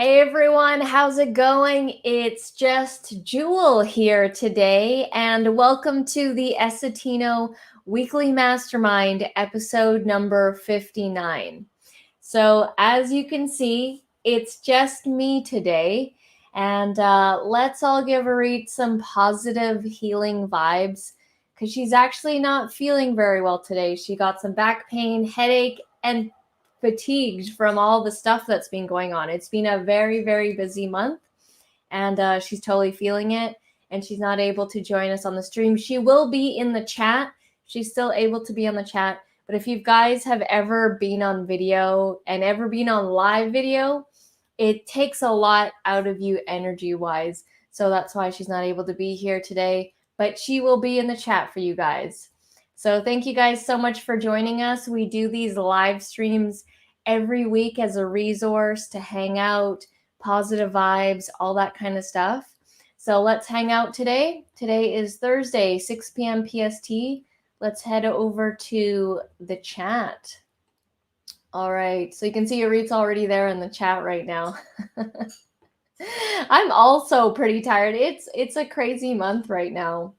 Hey everyone, how's it going? It's just Jewel here today, and welcome to the Essetino Weekly Mastermind, episode number 59. So, as you can see, it's just me today, and let's all give Arit some positive healing vibes because she's actually not feeling very well today. She got some back pain, headache, and fatigued from all the stuff that's been going on. It's been a very, very busy month, and she's totally feeling it. And she's not able to join us on the stream. She will be in the chat. She's still able to be on the chat. But if you guys have ever been on video and ever been on live video, it takes a lot out of you energy-wise. So that's why she's not able to be here today. But she will be in the chat for you guys. So thank you guys so much for joining us. We do these live streams every week as a resource to hang out, positive vibes, all that kind of stuff. So let's hang out today. Today is Thursday, 6 p.m. PST. Let's head over to the chat. All right, so you can see Arit's already there in the chat right now. I'm also pretty tired. It's a crazy month right now.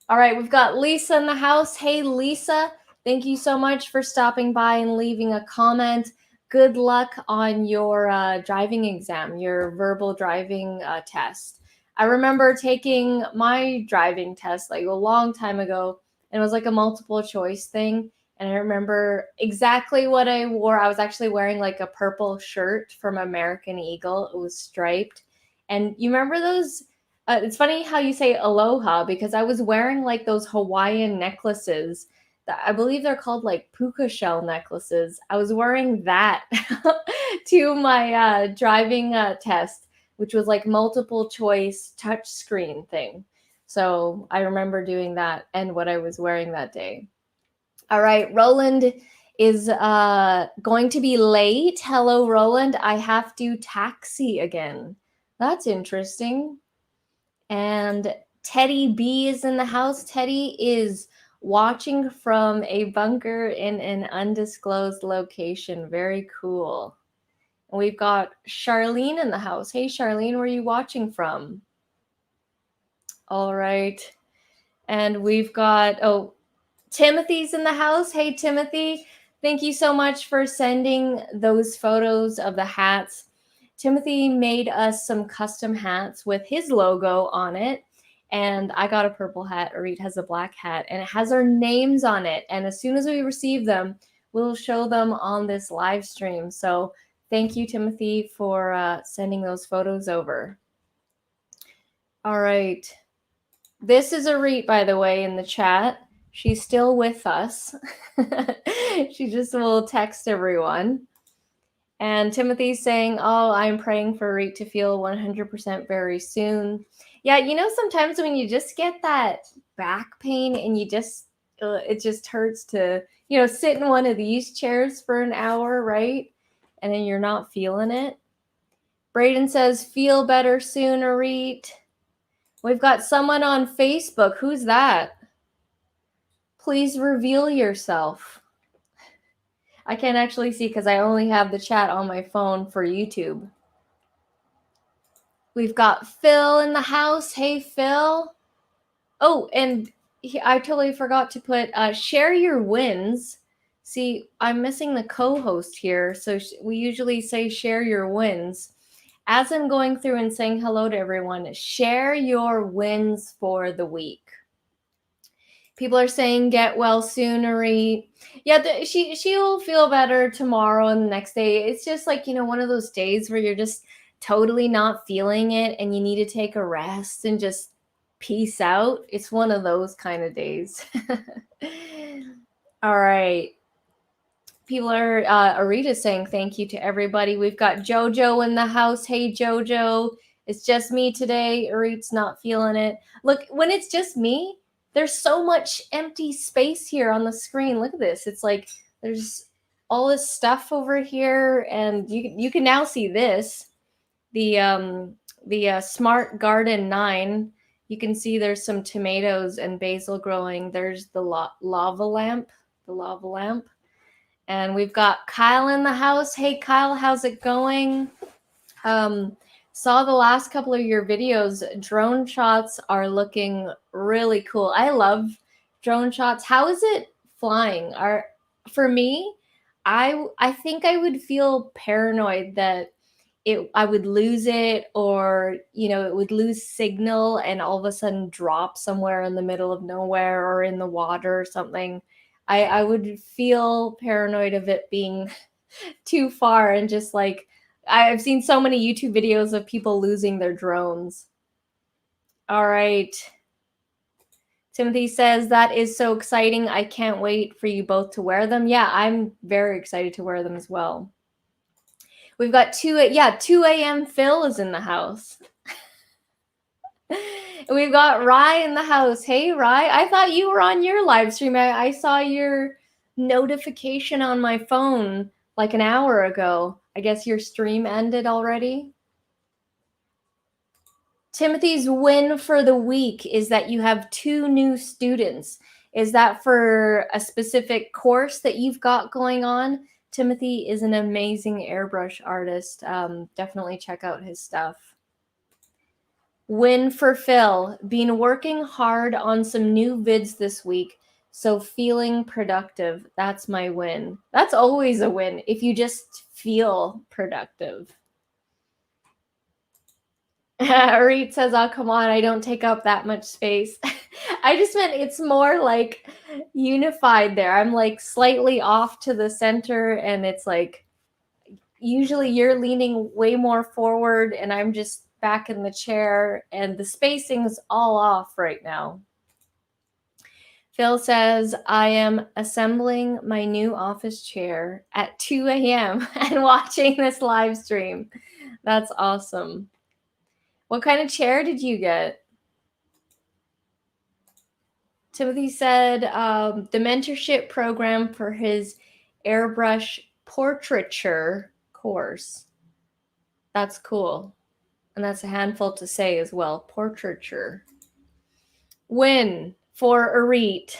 All right, we've got Lisa in the house. Hey, Lisa, thank you so much for stopping by and leaving a comment. Good luck on your driving exam, your verbal driving test. I remember taking my driving test like a long time ago, and it was like a multiple choice thing. And I remember exactly what I wore. I was actually wearing like a purple shirt from American Eagle. It was striped. And you remember those? It's funny how you say aloha because I was wearing like those Hawaiian necklaces that I believe they're called like puka shell necklaces. I was wearing that to my driving test, which was like multiple choice touch screen thing. So I remember doing that and what I was wearing that day. All right, Roland is going to be late. Hello, Roland. I have to taxi again. That's interesting. And Teddy B is in the house. Teddy is watching from a bunker in an undisclosed location. Very cool. And we've got Charlene in the house. Hey, Charlene, where are you watching from? All right. And we've got, Timothy's in the house. Hey, Timothy, thank you so much for sending those photos of the hats. Timothy made us some custom hats with his logo on it. And I got a purple hat. Arit has a black hat. And it has our names on it. And as soon as we receive them, we'll show them on this live stream. So thank you, Timothy, for sending those photos over. All right. This is Arit, by the way, in the chat. She's still with us. She just will text everyone. And Timothy's saying, oh, I'm praying for Arit to feel 100% very soon. Yeah, you know, sometimes when you just get that back pain and you just, it just hurts to, you know, sit in one of these chairs for an hour, right? And then you're not feeling it. Braden says, feel better soon, Arit. We've got someone on Facebook. Who's that? Please reveal yourself. I can't actually see because I only have the chat on my phone for YouTube. We've got Phil in the house. Hey, Phil. Oh, and I totally forgot to put share your wins. See, I'm missing the co-host here. So we usually say share your wins. As I'm going through and saying hello to everyone, share your wins for the week. People are saying get well soon, Arit. Yeah, she'll feel better tomorrow and the next day. It's just like, you know, one of those days where you're just totally not feeling it and you need to take a rest and just peace out. It's one of those kind of days. All right. People are, Arita saying thank you to everybody. We've got Jojo in the house. Hey, Jojo. It's just me today. Arit's not feeling it. Look, when it's just me, there's so much empty space here on the screen. Look at this. It's like there's all this stuff over here, and you can now see this. The Smart Garden 9. You can see there's some tomatoes and basil growing. There's the lava lamp. And we've got Kyle in the house. Hey, Kyle, how's it going? Saw the last couple of your videos. Drone shots are looking really cool. I love drone shots. How is it flying? For me, I think I would feel paranoid that I would lose it, or it would lose signal and all of a sudden drop somewhere in the middle of nowhere or in the water or something. I would feel paranoid of it being too far, and just like I've seen so many YouTube videos of people losing their drones. All right. Timothy says, that is so exciting. I can't wait for you both to wear them. Yeah, I'm very excited to wear them as well. We've got 2 a.m. Phil is in the house. We've got Rye in the house. Hey, Rye, I thought you were on your live stream. I saw your notification on my phone like an hour ago. I guess your stream ended already. Timothy's win for the week is that you have 2 new students. Is that for a specific course that you've got going on? Timothy is an amazing airbrush artist. Definitely check out his stuff. Win for Phil. Been working hard on some new vids this week, so feeling productive. That's my win. That's always a win if you just feel productive. Reed says, oh, come on, I don't take up that much space. I just meant it's more like unified there. I'm like slightly off to the center, and it's like usually you're leaning way more forward and I'm just back in the chair, and the spacing's all off right now. Phil says, I am assembling my new office chair at 2 a.m. and watching this live stream. That's awesome. What kind of chair did you get? Timothy said the mentorship program for his airbrush portraiture course. That's cool. And that's a handful to say as well. Portraiture. Win for Arit.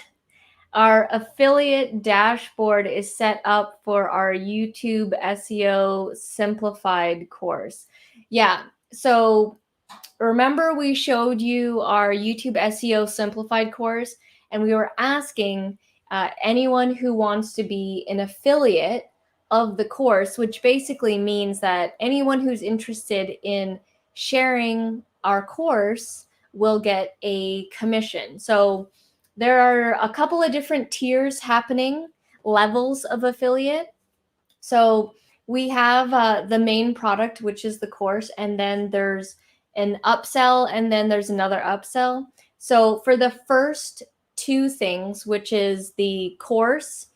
Our affiliate dashboard is set up for our YouTube SEO simplified course. Yeah, so remember we showed you our YouTube SEO simplified course, and we were asking anyone who wants to be an affiliate of the course, which basically means that anyone who's interested in sharing our course will get a commission. So there are a couple of different tiers happening, levels of affiliate. So we have the main product, which is the course, and then there's an upsell, and then there's another upsell. So for the first 2 things, which is the course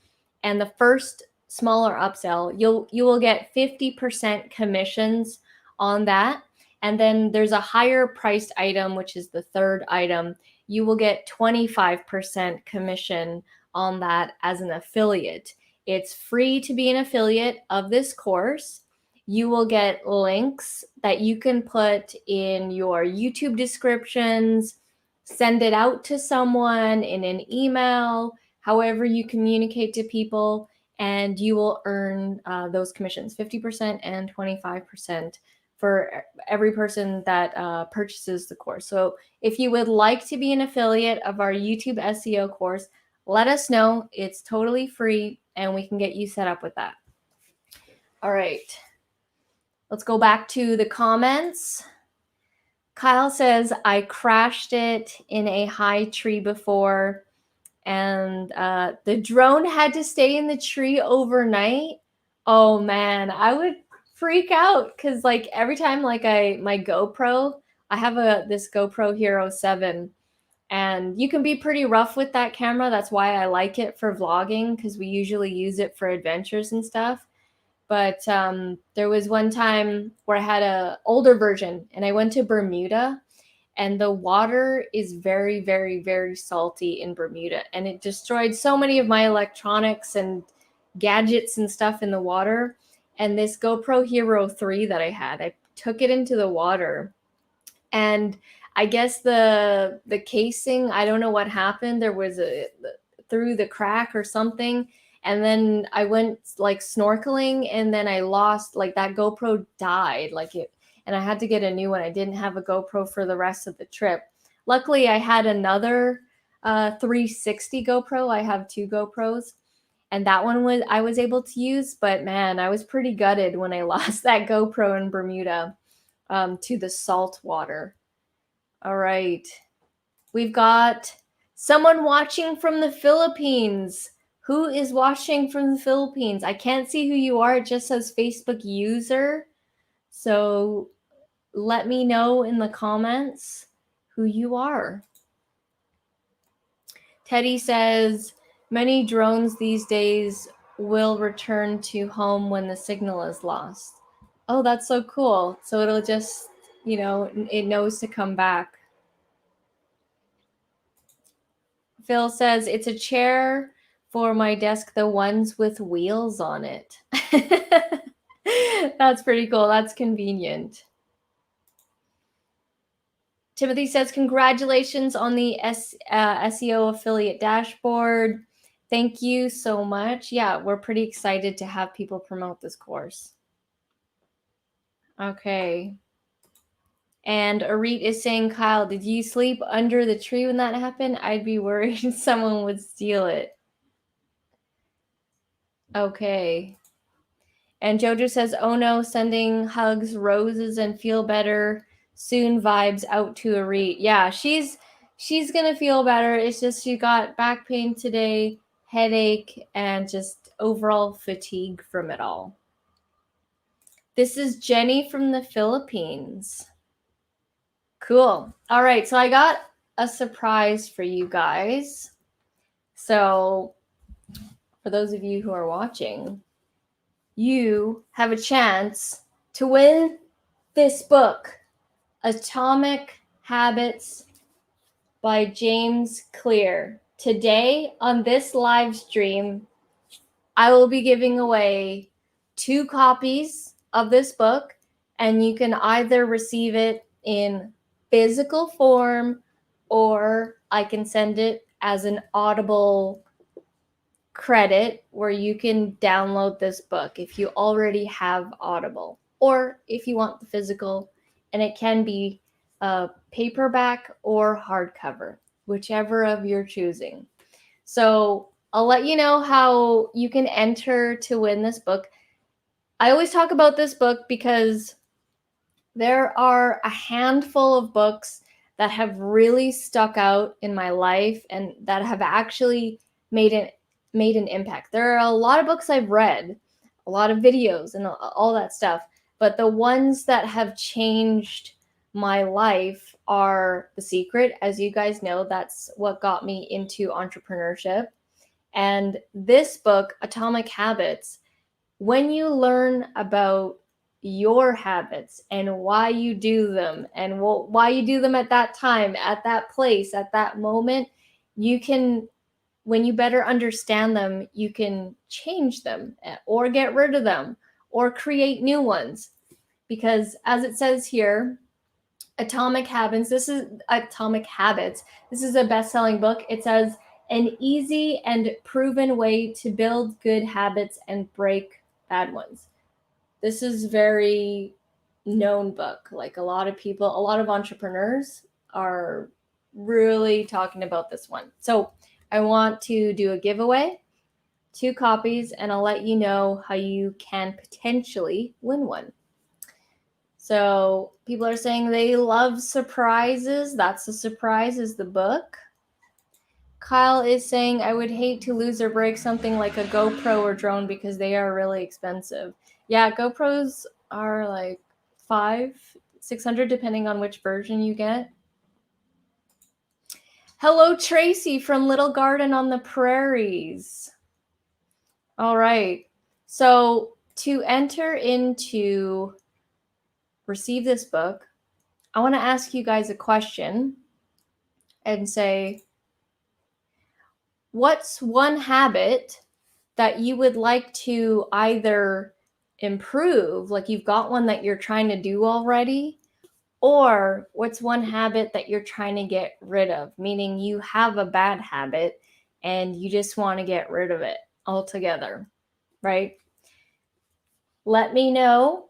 and the first smaller upsell, you will get 50% commissions on that. And then there's a higher priced item, which is the third item. You will get 25% commission on that as an affiliate. It's free to be an affiliate of this course. You will get links that you can put in your YouTube descriptions, send it out to someone in an email, however you communicate to people, and you will earn those commissions, 50% and 25% for every person that purchases the course. So if you would like to be an affiliate of our YouTube SEO course, let us know. It's totally free, and we can get you set up with that. All right. Let's go back to the comments. Kyle says, I crashed it in a high tree before, and the drone had to stay in the tree overnight. Oh man, I would freak out, because like every time like my GoPro, I have this GoPro Hero 7, and you can be pretty rough with that camera. That's why I like it for vlogging, because we usually use it for adventures and stuff. But there was one time where I had an older version, and I went to Bermuda, and the water is very, very, very salty in Bermuda, and it destroyed so many of my electronics and gadgets and stuff in the water. And this GoPro Hero 3 that I had, I took it into the water, and I guess the casing, I don't know what happened. There was through the crack or something. And then I went like snorkeling, and then I lost, like that GoPro died. Like and I had to get a new one. I didn't have a GoPro for the rest of the trip. Luckily, I had another 360 GoPro. I have 2 GoPros, and that one I was able to use, but man, I was pretty gutted when I lost that GoPro in Bermuda to the salt water. All right. We've got someone watching from the Philippines. Who is watching from the Philippines? I can't see who you are. It just says Facebook user. So let me know in the comments who you are. Teddy says, many drones these days will return to home when the signal is lost. Oh, that's so cool. So it'll just, it knows to come back. Phil says, it's a chair for my desk, the ones with wheels on it. That's pretty cool. That's convenient. Timothy says, congratulations on the SEO affiliate dashboard. Thank you so much. Yeah, we're pretty excited to have people promote this course. Okay. And Arit is saying, Kyle, did you sleep under the tree when that happened? I'd be worried someone would steal it. Okay. And Jojo says, oh no, sending hugs, roses, and feel better soon vibes out to Arit. Yeah, she's going to feel better. It's just she got back pain today, headache, and just overall fatigue from it all. This is Jenny from the Philippines. Cool. All right, so I got a surprise for you guys. So for those of you who are watching, you have a chance to win this book, Atomic Habits by James Clear. Today on this live stream, I will be giving away 2 copies of this book, and you can either receive it in physical form or I can send it as an Audible credit where you can download this book if you already have Audible, or if you want the physical, and it can be paperback or hardcover, whichever of your choosing. So I'll let you know how you can enter to win this book. I always talk about this book because there are a handful of books that have really stuck out in my life and that have actually made an impact. There are a lot of books I've read, a lot of videos and all that stuff, but the ones that have changed my life are The Secret. As you guys know, that's what got me into entrepreneurship. And this book, Atomic Habits, when you learn about your habits and why you do them and why you do them at that time, at that place, at that moment, you can, when you better understand them, you can change them or get rid of them or create new ones. Because as it says here, Atomic Habits, this is a best-selling book. It says, an easy and proven way to build good habits and break bad ones. This is very known book. Like a lot of entrepreneurs are really talking about this one. So I want to do a giveaway, 2 copies, and I'll let you know how you can potentially win one. So people are saying they love surprises. That's a surprise, is the book. Kyle is saying, I would hate to lose or break something like a GoPro or drone because they are really expensive. Yeah, GoPros are like $500-$600 depending on which version you get. Hello, Tracy from Little Garden on the Prairies. All right. So to enter into receive this book, I want to ask you guys a question and say, what's one habit that you would like to either improve, like you've got one that you're trying to do already, or what's one habit that you're trying to get rid of, meaning you have a bad habit and you just want to get rid of it altogether, right? Let me know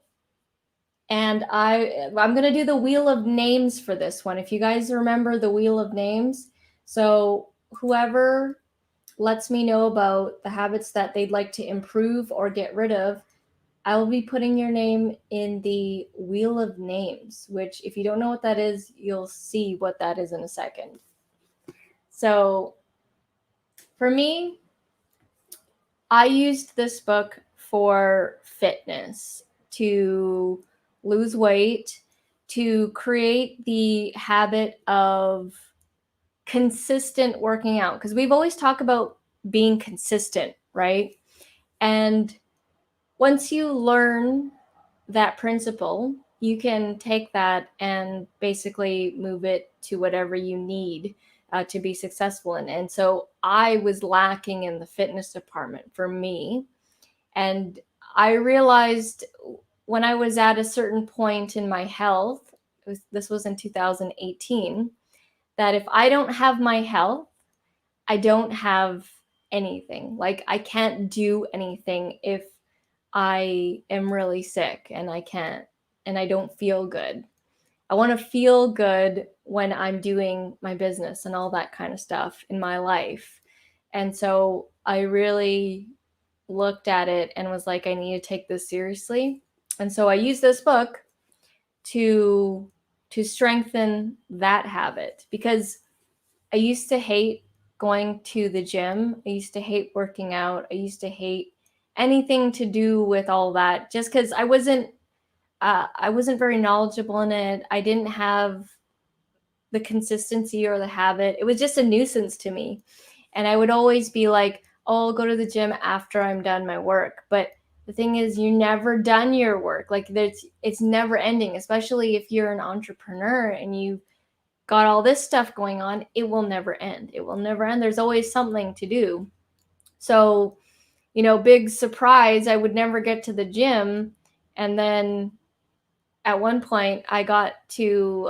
And I'm going to do the wheel of names for this one. If you guys remember the wheel of names. So whoever lets me know about the habits that they'd like to improve or get rid of, I will be putting your name in the wheel of names, which if you don't know what that is, you'll see what that is in a second. So for me, I used this book for fitness, to lose weight, to create the habit of consistent working out. Because we've always talked about being consistent, right? And once you learn that principle, you can take that and basically move it to whatever you need to be successful in. And so I was lacking in the fitness department for me. And I realized when I was at a certain point in my health, this was in 2018, that if I don't have my health, I don't have anything. Like I can't do anything if I am really sick and I don't feel good. I want to feel good when I'm doing my business and all that kind of stuff in my life. And so I really looked at it and was like, I need to take this seriously. And so I used this book to strengthen that habit, because I used to hate going to the gym. I used to hate working out. I used to hate anything to do with all that, just because I wasn't very knowledgeable in it. I didn't have the consistency or the habit. It was just a nuisance to me. And I would always be like, oh, I'll go to the gym after I'm done my work. But the thing is, you're never done your work. Like it's never ending, especially if you're an entrepreneur and you've got all this stuff going on. It will never end. It will never end. There's always something to do. So, big surprise, I would never get to the gym. And then at one point I got to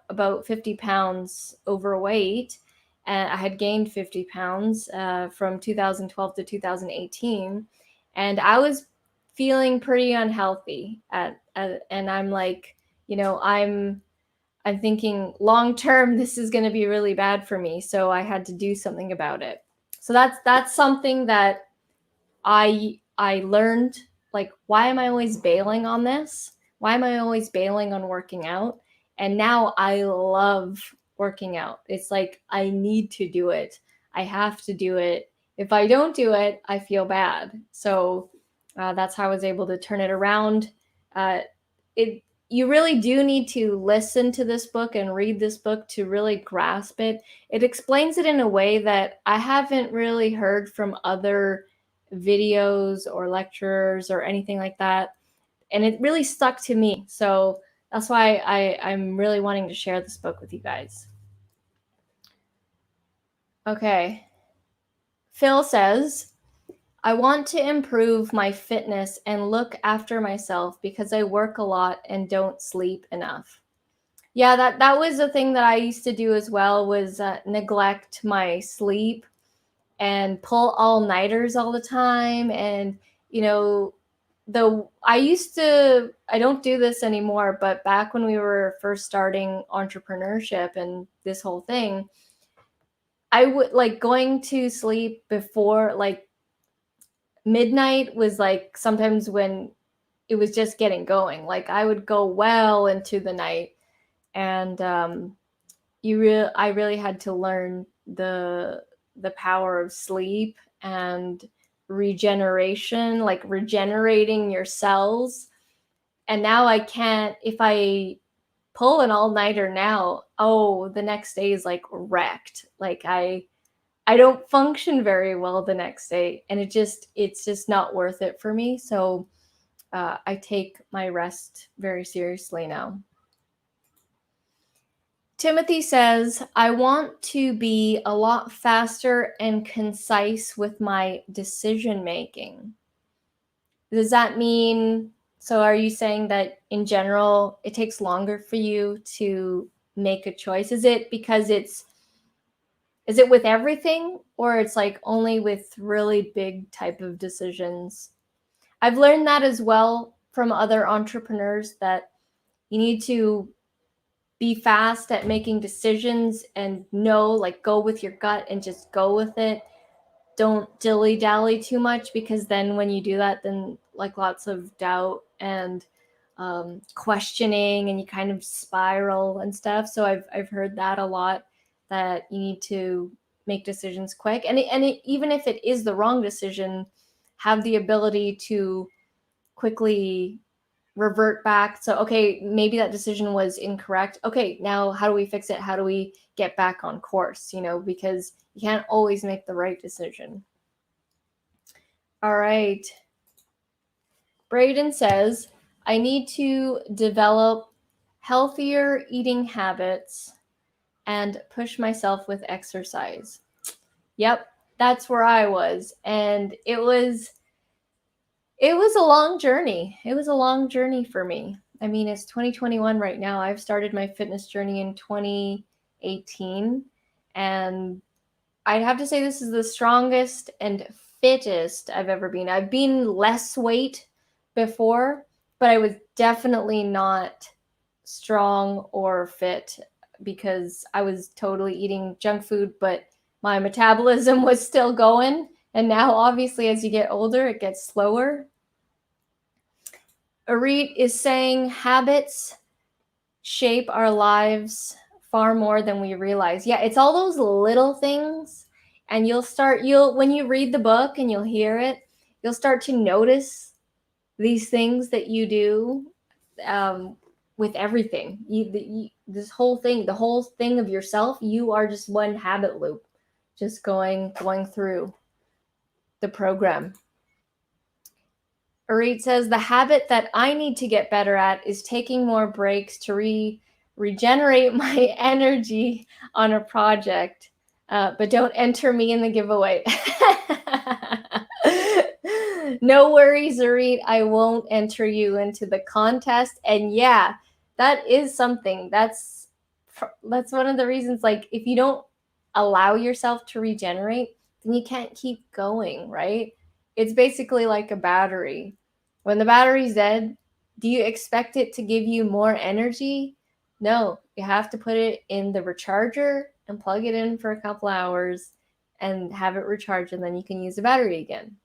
about 50 pounds overweight, and I had gained 50 pounds from 2012 to 2018, and I was feeling pretty unhealthy and I'm like, I'm thinking long term this is going to be really bad for me, so I had to do something about it. So that's something that I learned, like, why am I always bailing on this? Why am I always bailing on working out? And now I love working out. It's like I need to do it. I have to do it. If I don't do it, I feel bad. So that's how I was able to turn it around. You really do need to listen to this book and read this book to really grasp it. It explains it in a way that I haven't really heard from other videos or lecturers or anything like that. And it really stuck to me. So that's why I'm really wanting to share this book with you guys. Okay. Phil says, I want to improve my fitness and look after myself because I work a lot and don't sleep enough. Yeah, that was a thing that I used to do as well, was neglect my sleep and pull all-nighters all the time. And, I don't do this anymore, but back when we were first starting entrepreneurship and this whole thing, I would like going to sleep before like midnight was like sometimes when it was just getting going. Like I would go well into the night, and I really had to learn the power of sleep and regeneration, like regenerating your cells. And now I can't, if I pull an all-nighter now, the next day is like wrecked. Like I don't function very well the next day, and it's just not worth it for me. So I take my rest very seriously now. Timothy says, I want to be a lot faster and concise with my decision making. Does that mean, so are you saying that in general, it takes longer for you to make a choice? Is it because is it with everything, or it's like only with really big type of decisions? I've learned that as well from other entrepreneurs, that You need to be fast at making decisions and go with your gut and just go with it. Don't dilly-dally too much, because then when you do that, then lots of doubt and questioning, and you kind of spiral and stuff. So I've heard that a lot, that you need to make decisions quick, and even if it is the wrong decision, have the ability to quickly revert back. So, okay, maybe that decision was incorrect. Okay, now how do we fix it? How do we get back on course? Because you can't always make the right decision. All right. Braden says, I need to develop healthier eating habits and push myself with exercise. Yep, that's where I was. And it was a long journey. It was a long journey for me. I mean, it's 2021 right now. I've started my fitness journey in 2018, and I'd have to say this is the strongest and fittest I've ever been. I've been less weight before, but I was definitely not strong or fit, because I was totally eating junk food, but my metabolism was still going. And now, obviously, as you get older, it gets slower. Arit is saying habits shape our lives far more than we realize. Yeah, it's all those little things. And when you read the book and you'll hear it, you'll start to notice these things that you do with everything. This whole thing, the whole thing of yourself, you are just one habit loop, just going through the program. Arit says, the habit that I need to get better at is taking more breaks to regenerate my energy on a project, but don't enter me in the giveaway. No worries, Arit. I won't enter you into the contest. And yeah, that is something. That's one of the reasons, if you don't allow yourself to regenerate, then you can't keep going, right? It's basically like a battery. When the battery's dead, do you expect it to give you more energy? No, you have to put it in the recharger and plug it in for a couple hours and have it recharge, and then you can use the battery again.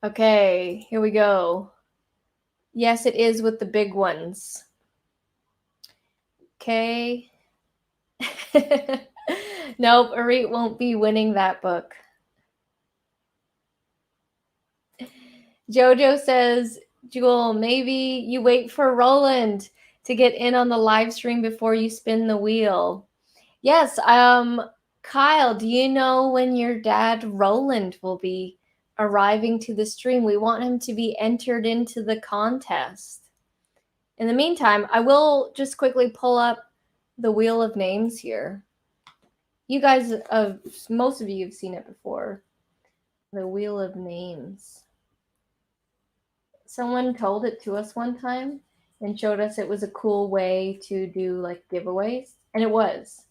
Okay, here we go. Yes, it is with the big ones. Okay. Nope, Arit won't be winning that book. Jojo says, Jewel, maybe you wait for Roland to get in on the live stream before you spin the wheel. Yes, Kyle, do you know when your dad Roland will be arriving to the stream? We want him to be entered into the contest. In the meantime, I will just quickly pull up the Wheel of Names here. You guys, most of you have seen it before. The Wheel of Names. Someone told it to us one time and showed us it was a cool way to do giveaways, and it was.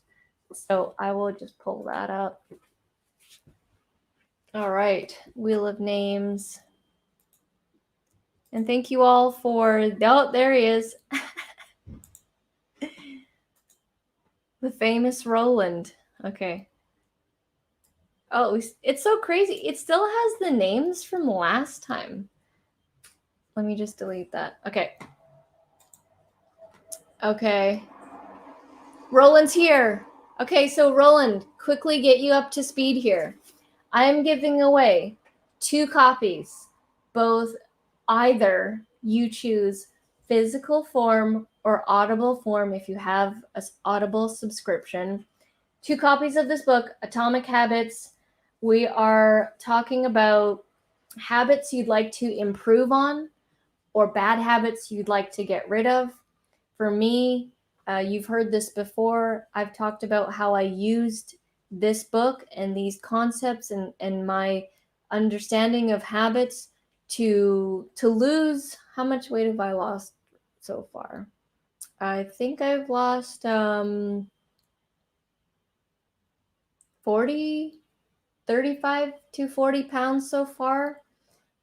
So I will just pull that up. All right, Wheel of Names. And thank you all for, oh, there he is. The famous Roland. Okay. Oh, it's so crazy. It still has the names from last time. Let me just delete that. Okay. Okay. Roland's here. Okay, so Roland, quickly get you up to speed here. I am giving away 2 copies, both either you choose physical form or Audible form if you have an Audible subscription. 2 copies of this book, Atomic Habits. We are talking about habits you'd like to improve on or bad habits you'd like to get rid of. For me, you've heard this before. I've talked about how I used this book and these concepts and my understanding of habits to lose. How much weight have I lost so far? I think I've lost 35 to 40 pounds so far,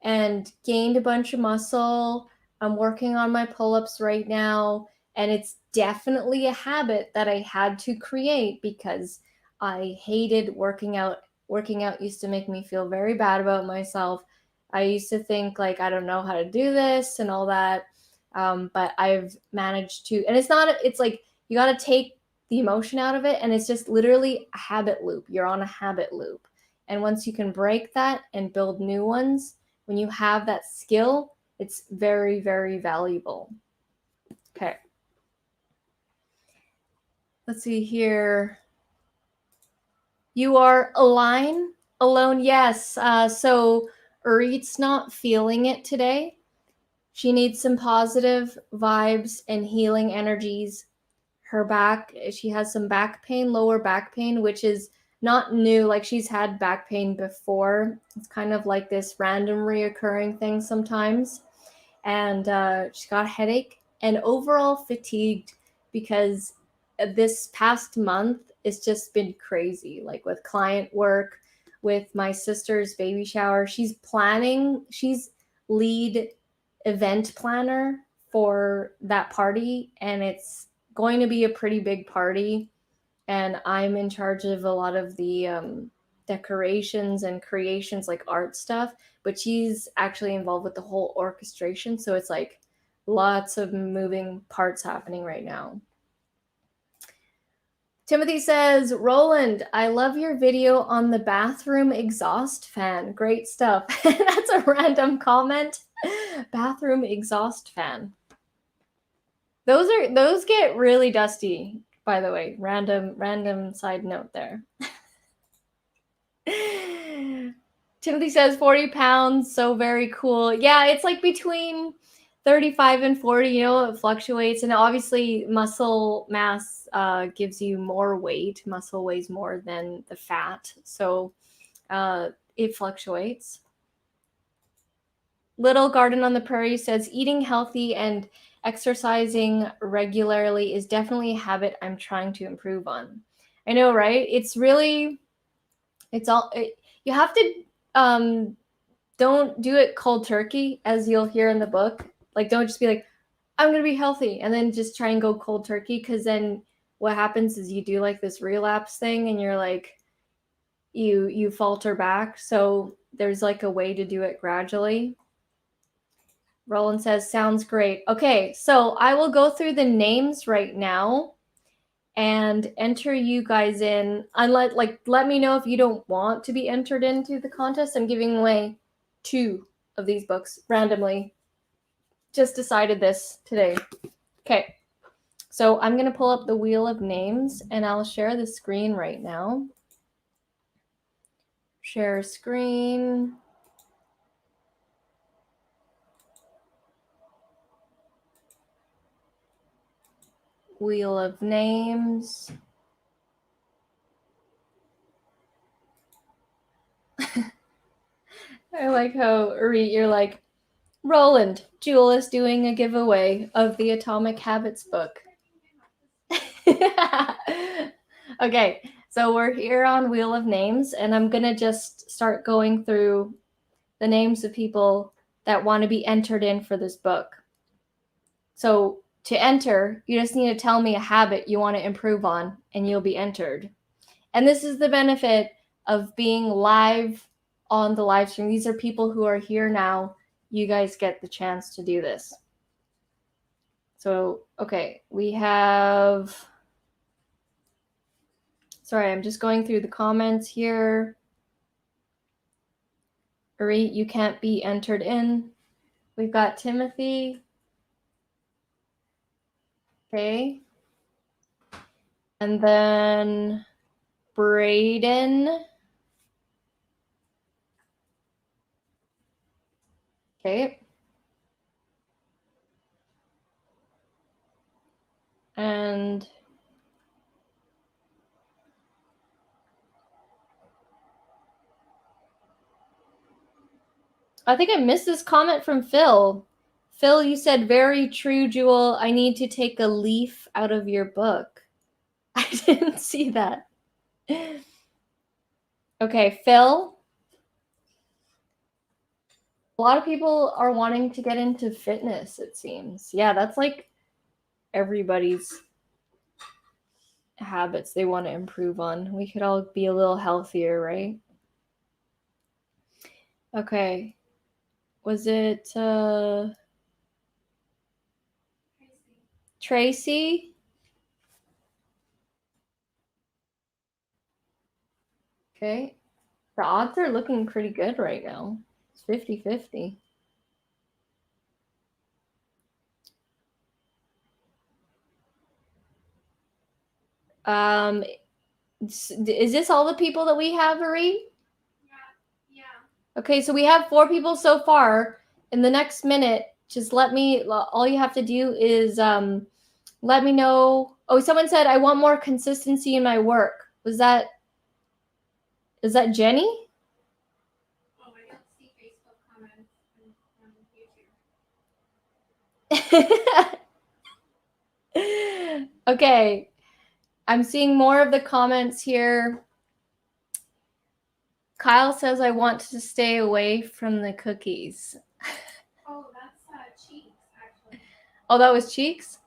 and gained a bunch of muscle. I'm working on my pull-ups right now, and it's definitely a habit that I had to create because I hated working out. Working out used to make me feel very bad about myself. I used to think like I don't know how to do this and all that. But I've managed to, and it's like you got to take the emotion out of it, and it's just literally a habit loop. You're on a habit loop. And once you can break that and build new ones, when you have that skill, it's very, very valuable. Okay. Let's see here. You are alone. Yes. So Urit's not feeling it today. She needs some positive vibes and healing energies. Her back, she has some back pain, lower back pain, which is not new. Like she's had back pain before. It's kind of like this random reoccurring thing sometimes. And she's got a headache and overall fatigued because this past month it's just been crazy, like with client work, with my sister's baby shower. She's lead event planner for that party, and it's going to be a pretty big party, and I'm in charge of a lot of the decorations and creations, like art stuff, but she's actually involved with the whole orchestration, so it's like lots of moving parts happening right now. Timothy says, Roland, I love your video on the bathroom exhaust fan. Great stuff. That's a random comment. Bathroom exhaust fan. Those get really dusty, by the way. Random side note there. Timothy says 40 pounds, so very cool. Yeah, it's like between 35 and 40, you know, it fluctuates. And obviously muscle mass gives you more weight. Muscle weighs more than the fat. So it fluctuates. Little Garden on the Prairie says eating healthy and exercising regularly is definitely a habit I'm trying to improve on. I know, right? You have to don't do it cold turkey, as you'll hear in the book. Like, don't just be like, I'm going to be healthy, and then just try and go cold turkey, because then what happens is you do like this relapse thing, and you're like, you falter back. So there's like a way to do it gradually. Roland says, sounds great. Okay, so I will go through the names right now and enter you guys in. Let me know if you don't want to be entered into the contest. I'm giving away 2 of these books randomly. Just decided this today. Okay, so I'm going to pull up the wheel of names, and I'll share the screen right now. Share screen. Wheel of names. I like how, you're like, Roland, Jewel is doing a giveaway of the Atomic Habits book. Okay, so we're here on Wheel of Names, and I'm going to just start going through the names of people that want to be entered in for this book. So to enter, you just need to tell me a habit you want to improve on, and you'll be entered. And this is the benefit of being live on the live stream. These are people who are here now. You guys get the chance to do this. So, okay, we have... Sorry, I'm just going through the comments here. Uri, you can't be entered in. We've got Timothy. Okay. And then Braden. Okay. And I think I missed this comment from Phil. Phil, you said, very true, Jewel. I need to take a leaf out of your book. I didn't see that. Okay, Phil. A lot of people are wanting to get into fitness, it seems. Yeah, that's like everybody's habits they want to improve on. We could all be a little healthier, right? Okay. Was it Tracy? Okay. The odds are looking pretty good right now. It's 50-50. Is this all the people that we have, Marie? Yeah. Okay, so we have 4 people so far. In the next minute, just all you have to do is let me know. Oh, someone said I want more consistency in my work. Is that Jenny? Oh, I don't see Facebook comments on YouTube. Okay. I'm seeing more of the comments here. Kyle says I want to stay away from the cookies. Oh, that's Cheeks, actually. Oh, that was Cheeks?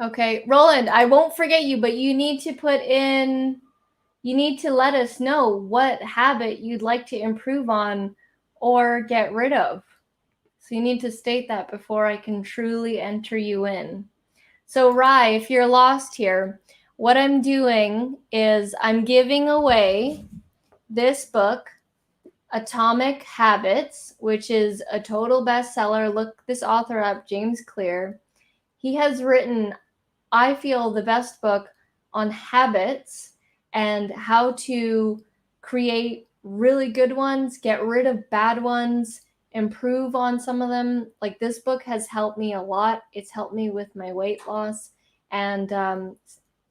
Okay, Roland, I won't forget you, but you need to let us know what habit you'd like to improve on or get rid of. So you need to state that before I can truly enter you in. So Rye, if you're lost here, what I'm doing is I'm giving away this book, Atomic Habits, which is a total bestseller. Look this author up, James Clear. He has written, I feel, the best book on habits and how to create really good ones, get rid of bad ones, improve on some of them. Like, this book has helped me a lot. It's helped me with my weight loss. And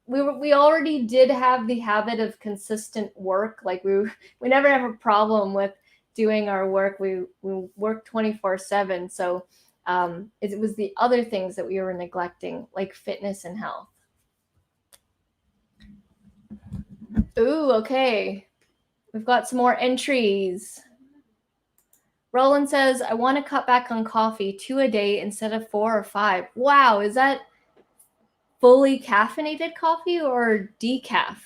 we already did have the habit of consistent work. Like, we never have a problem with doing our work. We work 24/7. So it was the other things that we were neglecting, like fitness and health. Ooh, okay. We've got some more entries. Roland says, I want to cut back on coffee, 2 a day instead of 4 or 5. Wow, is that fully caffeinated coffee or decaf?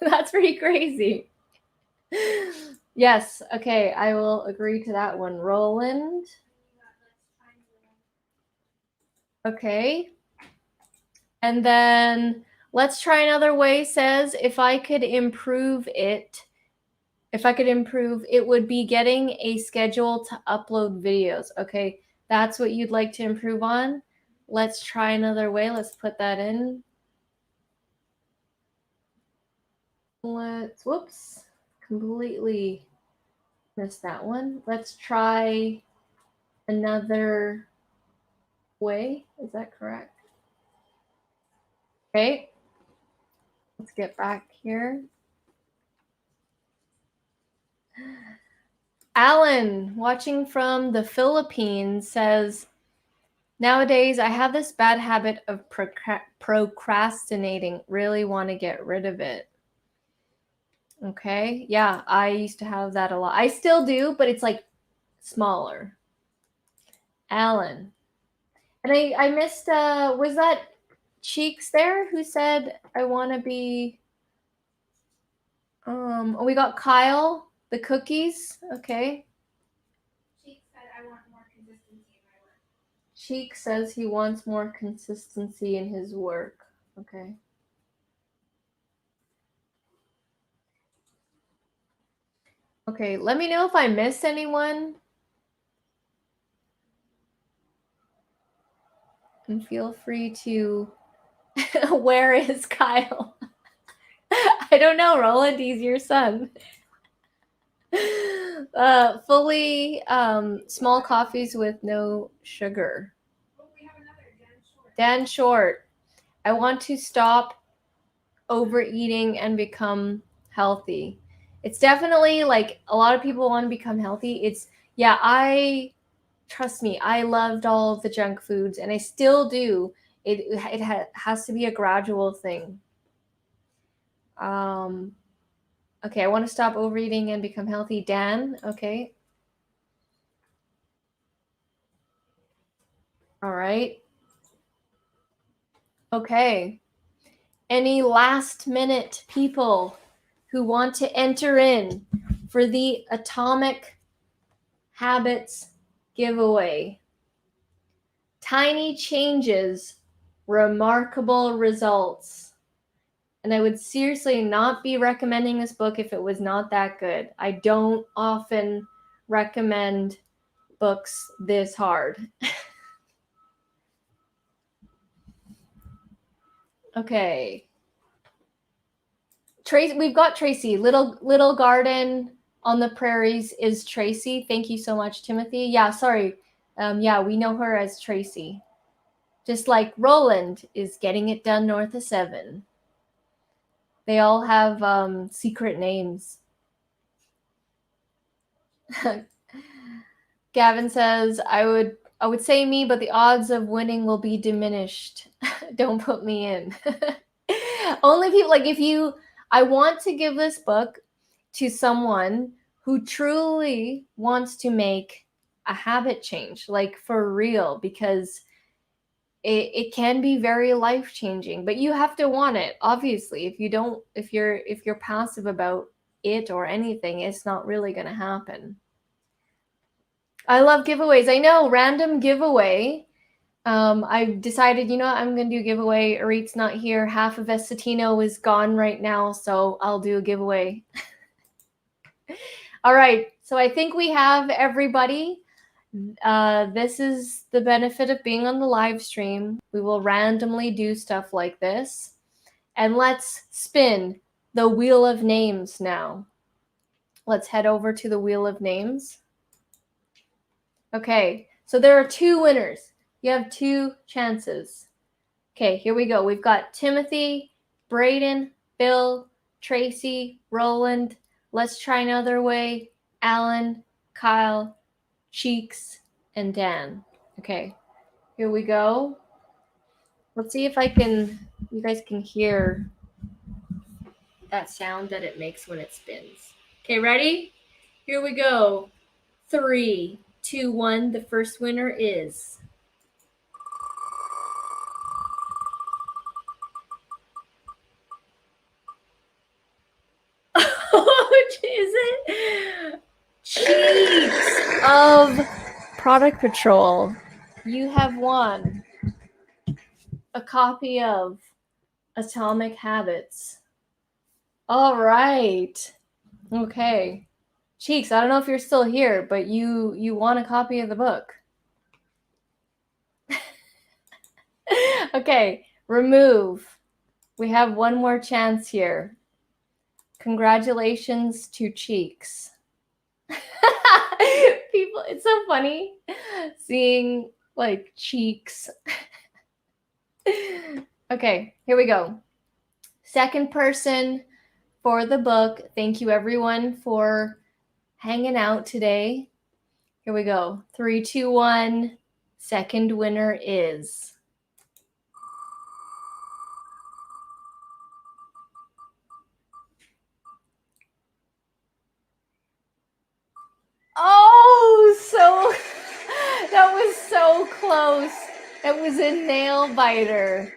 That's pretty crazy. Yes, okay, I will agree to that one. Roland. Okay. And then let's try another way says, if I could improve, it would be getting a schedule to upload videos. Okay, that's what you'd like to improve on. Let's try another way. Let's put that in. Whoops, completely missed that one. Let's try another way. Is that correct? Okay, let's get back here. Alan, watching from the Philippines, says, nowadays I have this bad habit of procrastinating. Really want to get rid of it. Okay, yeah, I used to have that a lot. I still do, but it's like smaller. Alan. And I missed, was that Cheeks there who said, I want to be, we got Kyle, the cookies. Okay. Cheeks said, I want more consistency in my work. Cheeks says he wants more consistency in his work. Okay. Okay, let me know if I missed anyone. And feel free to, where is Kyle? I don't know, Roland, he's your son. Fully small coffees with no sugar. Oh, we have another, Dan Short. I want to stop overeating and become healthy. It's definitely like a lot of people want to become healthy. Trust me, I loved all of the junk foods and I still do. It has to be a gradual thing. Okay, I want to stop overeating and become healthy. Dan, okay. All right. Okay. Any last minute people who want to enter in for the Atomic Habits giveaway? Tiny changes, remarkable results. And I would seriously not be recommending this book if it was not that good. I don't often recommend books this hard. Okay. Tracy, we've got Tracy. Little Garden on the Prairies is Tracy. Thank you so much, Timothy. Yeah, sorry. Yeah, we know her as Tracy. Just like Roland is Getting It Done North of 7. They all have secret names. Gavin says, I would say me, but the odds of winning will be diminished. Don't put me in. Only people, like, I want to give this book to someone who truly wants to make a habit change, like for real, because it can be very life-changing, but you have to want it. Obviously, if you're passive about it or anything, it's not really going to happen. I love giveaways. I know, random giveaway. I decided, I'm going to do a giveaway. Arit's not here. Half of Essetino is gone right now, so I'll do a giveaway. All right, so I think we have everybody. This is the benefit of being on the live stream. We will randomly do stuff like this. And let's spin the wheel of names now. Let's head over to the wheel of names. Okay, so there are 2 winners. You have 2 chances. Okay, here we go. We've got Timothy, Braden, Bill, Tracy, Roland. Let's try another way. Alan, Kyle, Cheeks, and Dan. Okay, here we go. Let's see if you guys can hear that sound that it makes when it spins. Okay, ready? Here we go. 3, 2, 1. The first winner is... Oh, is it? Cheeks of Product Patrol. You have won a copy of Atomic Habits. All right. Okay. Cheeks, I don't know if you're still here, but you won a copy of the book. Okay, remove. We have one more chance here. Congratulations to Cheeks. People, it's so funny seeing like Cheeks. Okay, here we go. Second person for the book. Thank you everyone for hanging out today. Here we go. 3, 2, 1. Second winner is... Oh, so that was so close. It was a nail biter.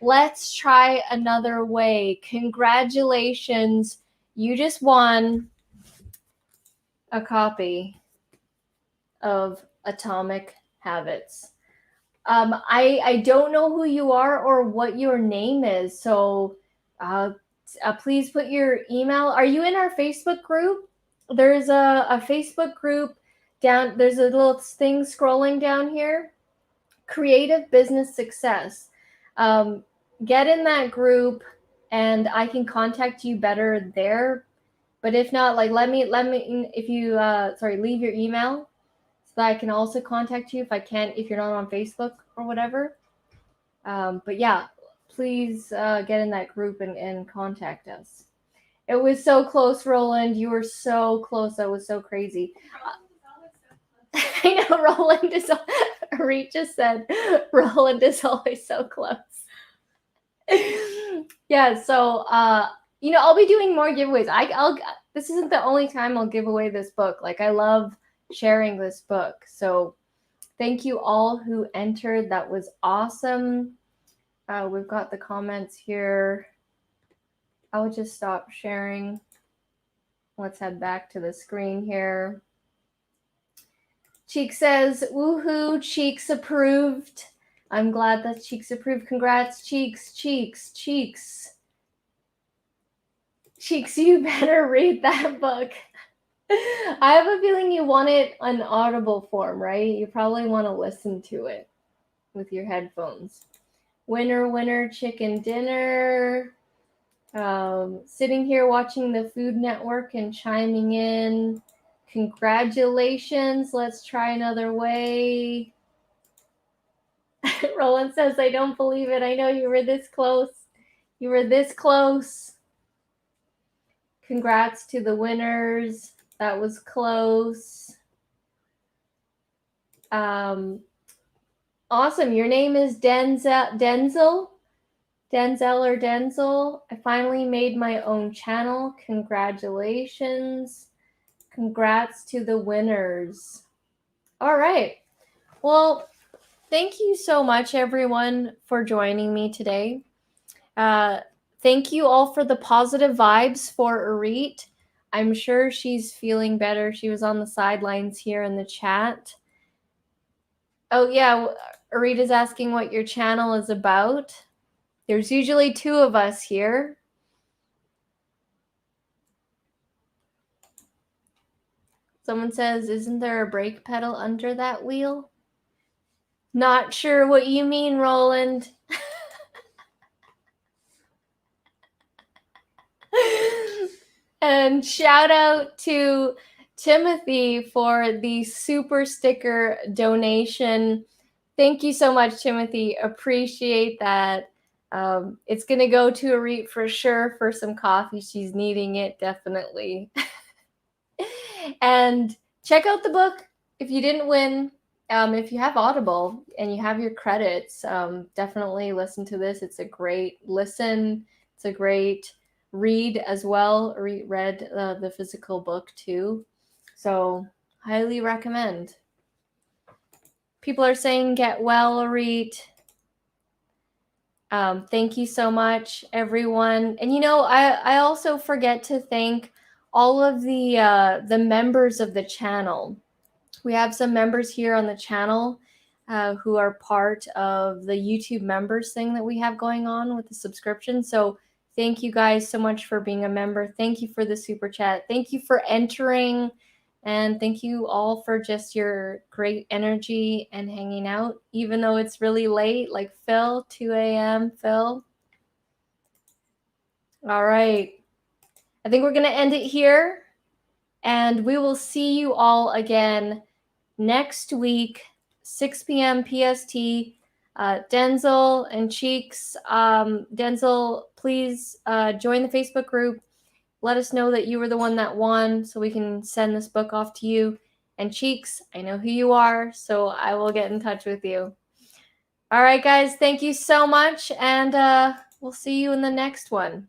Let's try another way. Congratulations. You just won a copy of Atomic Habits. I don't know who you are or what your name is, so please put your email. Are you in our Facebook group? There's a Facebook group down. There's a little thing scrolling down here. Creative Business Success. Get in that group, and I can contact you better there. But if not, like let me if you leave your email so that I can also contact you if you're not on Facebook or whatever. But yeah, please get in that group and contact us. It was so close, Roland. You were so close. That was so crazy. I know Roland is. Reed just said Roland is always so close. Yeah. So you know, I'll be doing more giveaways. This isn't the only time I'll give away this book. Like, I love sharing this book. So thank you all who entered. That was awesome. We've got the comments here. I'll just stop sharing. Let's head back to the screen here. Cheek says, woohoo, Cheeks approved. I'm glad that Cheeks approved. Congrats, Cheeks, Cheeks, Cheeks. Cheeks, you better read that book. I have a feeling you want it on Audible form, right? You probably want to listen to it with your headphones. Winner, winner, chicken dinner. Sitting here watching the Food Network and chiming in. Congratulations. Let's try another way. Roland says, I don't believe it. I know you were this close. You were this close. Congrats to the winners. That was close. Awesome. Your name is Denzel? Denzel or Denzel? I finally made my own channel. Congratulations. Congrats to the winners. All right. Well, thank you so much, everyone, for joining me today. Thank you all for the positive vibes for Arit. I'm sure she's feeling better. She was on the sidelines here in the chat. Oh, yeah. Arit is asking what your channel is about. There's usually 2 of us here. Someone says, isn't there a brake pedal under that wheel? Not sure what you mean, Roland. And shout out to Timothy for the super sticker donation. Thank you so much, Timothy. Appreciate that. It's going to go to Arit for sure for some coffee. She's needing it, definitely. And check out the book if you didn't win. If you have Audible and you have your credits, definitely listen to this. It's a great listen. It's a great read as well. Read the physical book too. So highly recommend. People are saying get well, Arit. Thank you so much, everyone. And you know, I also forget to thank all of the members of the channel. We have some members here on the channel who are part of the YouTube members thing that we have going on with the subscription. So thank you guys so much for being a member. Thank you for the super chat. Thank you for entering. And thank you all for just your great energy and hanging out, even though it's really late, like Phil, 2 a.m. Phil. All right. I think we're going to end it here. And we will see you all again next week, 6 p.m. PST. Denzel and Cheeks. Denzel, please join the Facebook group. Let us know that you were the one that won so we can send this book off to you. And Cheeks, I know who you are, so I will get in touch with you. All right, guys, thank you so much, and we'll see you in the next one.